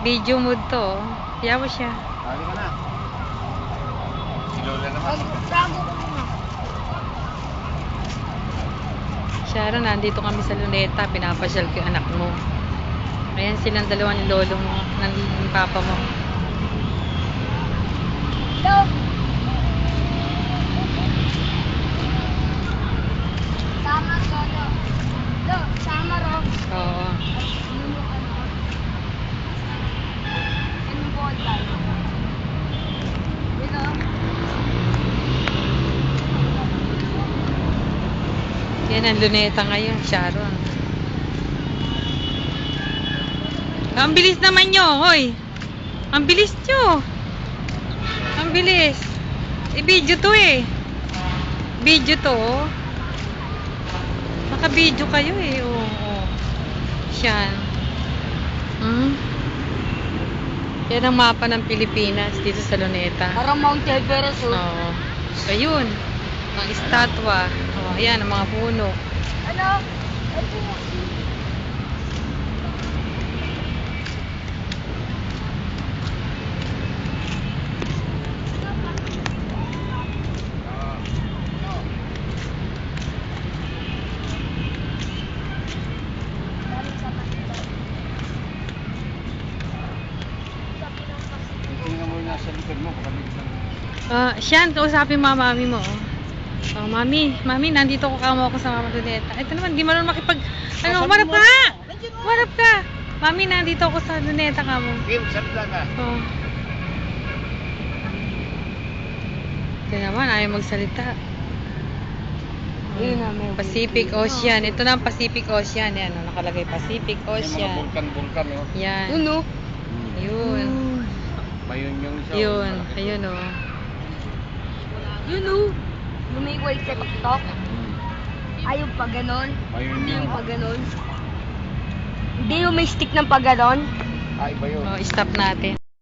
Video mood to. Oh. Kaya mo siya. Lagi ka na. Si Lola naman. Bago ko muna. Sharon, nandito kami sa Luneta. Pinapasyal ko yung anak mo. Ayan silang dalawa ni lolo mo. Ng papa mo. Love. Sama solo. Love, sama ro. Oo. Anong ball tayo? Dito. Yan ang Luneta ngayon, Sharon. Ang bilis naman nyo, hoy. Ang bilis nyo. Ang bilis. I-video to eh. Video to. Oh. Naka-video kayo eh. Oo. Yan. Yan ang mapa ng Pilipinas dito sa Luneta. Parang Mount Everest. Oo. Ayun. Ang estatwa. Oh, ayan, ang mga puno. Ano? Ito. Tingnan mo na sa likod mo. Siyan, kausapin mami mo. Oh, mami, nandito ko kamo ako sa Mama Luneta. Ito naman, di marunong makipag... Ano, marap ka! Marap ka! Mami, nandito ako sa Luneta kamo. Kim, salita ka. Oh. Ito naman, ayaw magsalita. Ayun na, may Pacific Ocean. Ito na ang Pacific Ocean. Yan, oh, nakalagay Pacific May mga Ocean. vulkan-vulkan. Oh. Yan. Yun no? Yun. Mayun yung isa. Yun. Ayun, oh. Yun no? Lumiway sa TikTok. Ayaw pa ganon. Mayun Hindi yung... yung pa ganon. Hindi yung may stick ng pa ganon. Ay, ba yun? Oh, stop natin.